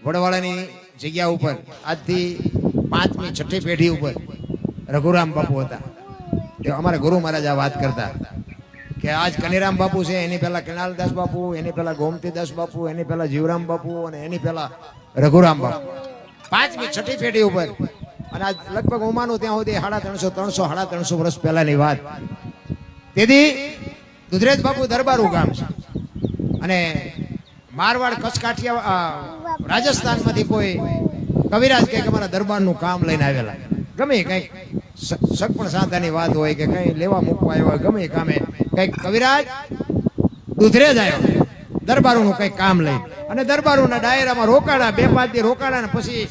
વડવાળાની જગ્યા ઉપર આજથી 5મી 6ઠી પેઢી ઉપર રઘુરામ બાપુ હતા. તે અમારા ગુરુ મહારાજ આ વાત કરતા કે આજ કનીરામ બાપુ છે, એની પહેલા કૃણાલદાસ બાપુ, એની પહેલા ગોમતીદાસ બાપુ, એની પહેલા જીવરામ બાપુ અને એની પહેલા રઘુરામ બાપુ. 5મી 6ઠી પેઢી ઉપર. અને આજ લગભગ ઉમાનું ત્યાં સુધી 350 વર્ષ પહેલાની વાત. તેથી દુધરેજ બાપુ દરબારું ગામ છે અને મારવાડ કચ્છ કાઠિયા રાજસ્થાનમાંથી કોઈ કવિરાજ કે અમારા દરબારનું કામ લઈને આવેલા, ગમે કંઈક સગપણ સાંધાની વાત હોય કે કંઈ લેવા મૂકવા આવ્યો હોય, ગમે કામે કંઈક કવિરાજ દુધરેજ આવ્યો દરબારોનું કંઈક કામ લઈ અને દરબારોના ડાયરામાં રોકાણા, 2-5 દી રોકાણા. પછી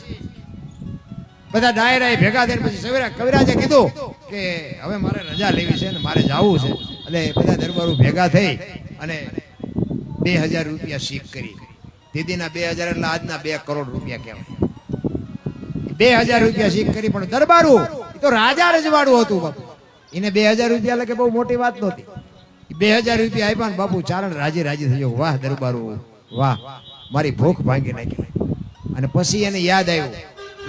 બધા ડાયરા ભેગા થઈને પછી કવિરાજે કીધું કે હવે મારે રજા લેવી છે ને મારે જવું છે. એટલે બધા દરબારો ભેગા થઈ અને 2000 રૂપિયા શીખ કરી. દીદીના 2000 એટલે આજના 2 કરોડ રૂપિયા કહેવાય. 2000 રૂપિયા શીખ કરી. પણ દરબારું તો રાજા રજવાડું હતું બાપુ, એને 2000 રૂપિયા એટલે કે બહુ મોટી વાત નહોતી. 2000 રૂપિયા આપ્યા ને બાપુ ચારણ રાજી થઈ ગયો. વાહ દરબારું વાહ, મારી ભૂખ ભાંગી નાખી. અને પછી એને યાદ આવ્યું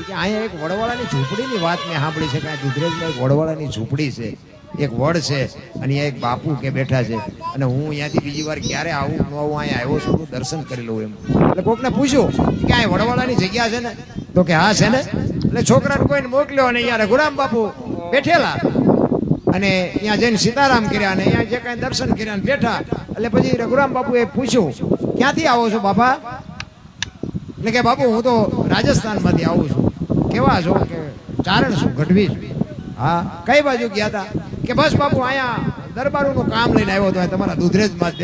કે અહીંયા એક વડવાળાની ઝૂંપડીની વાત મેં સાંભળી છે કે દુધરેજમાં એક વડવાળાની ઝૂંપડી છે, એક વડ છે અને અહીંયા એક બાપુ કે બેઠા છે અને હું અહીંયાથી બીજી વાર ક્યારે આવું ન આવું, અહીંયા આવ્યો છું દર્શન કરી લઉં એમ. એટલે કોકને પૂછ્યું કે આ વડવાળાની જગ્યા છે ને? તો કે હા છે ને. એટલે છોકરાને કોઈને મોકલ્યો અને અહીંયા રઘુરામ બાપુ બેઠેલા અને અહીંયા જઈને સીતારામ કર્યા અને અહીંયા જે કાંઈ દર્શન કર્યા ને બેઠા. એટલે પછી રઘુરામ બાપુએ પૂછ્યું ક્યાંથી આવો છો બાપા? એટલે કે બાપુ હું તો રાજસ્થાનમાંથી આવું છું. કેવા છો? કે ચારણ છું, ગઢવી છું. હા, કઈ બાજુ ગયા હતા? કે બસ બાપુ અહીંયા દરબારોનું કામ લઈને આવ્યો હતો તમારા દુધરેજમાં જ.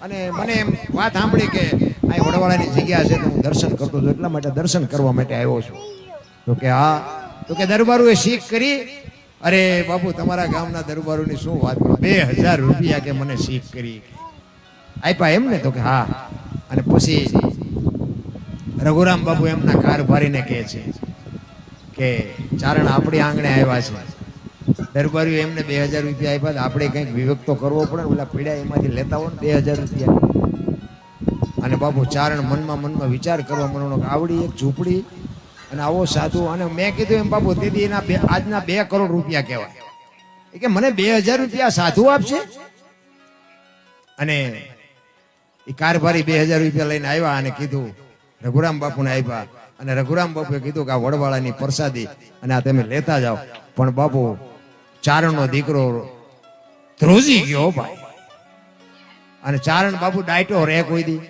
અને મને એમ વાત સાંભળી કે અહીં વડવાળાની જગ્યા છે તો હું દર્શન કરતો છું, એટલા માટે દર્શન કરવા માટે આવ્યો છું. તો કે હા. તો કે દરબારોએ શીખ કરી? અરે બાપુ તમારા ગામના દરબારોની શું વાત કરો, 2000 રૂપિયા કે મને શીખ કરી આપ્યા એમ ને? તો કે હા. અને પછી રઘુરામ બાપુ એમના કારભારીને કહે છે કે ચારણ આપણી આંગણે આવ્યા છે, દરબારીઓ એમને 2000 રૂપિયા આપ્યા, આપણે કંઈક વિવેક તો કરવો પડે ને, ઓલા પીડા એમાંથી લેતા હોય ને 2000 રૂપિયા. અને બાપુ ચારણ મનમાં વિચાર કરવા માંડ્યો કે આવડી એક ઝૂંપડી અને આવો સાધુ. અને મેં કીધું એમ બાપુ દીદી એના આજના 2 કરોડ રૂપિયા કહેવાય. કે મને 2000 રૂપિયા સાધુ આપશે? અને એ કારભારી 2000 રૂપિયા લઈને આવ્યા અને કીધું રઘુરામ બાપુને આપ્યા. અને રઘુરામ બાપુએ કીધું કે આ વડવાળાની પ્રસાદી અને આ તમે લેતા જાઓ. પણ બાપુ ચારણનો દીકરો ધ્રુજી ગયો ભાઈ. અને ચારણ બાપુ ડાયટો રે કોઈ દી.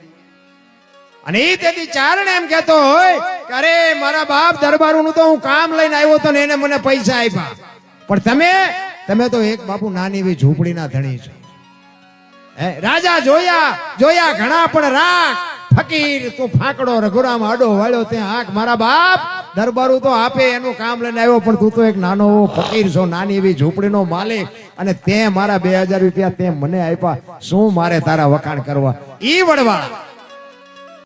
અને એ તેથી ચારણ એમ કહેતો હોય કે અરે મારા બાપ દરબારોનું તો હું કામ લઈને આવ્યો તો ને એને મને પૈસા આપ્યા, પણ તમે તો એક બાપુ નાની એવી ઝૂંપડીના ધણી છો. રાજા જોયા ઘણા પણ રાખ ફકીર તો ફાકડો. રઘુરામ આડો વાળ્યો ત્યાં આંખ. મારા બાપ દરબારું તો આપે એનું કામ લઈને આવ્યો, પણ તું તો એક નાનો ફકીર છો, નાની એવી ઝૂંપડીનો માલિક. અને તે મારા 2000 રૂપિયા તે મને આપ્યા, શું મારે તારા વખાણ કરવા? ઈ વડવાળા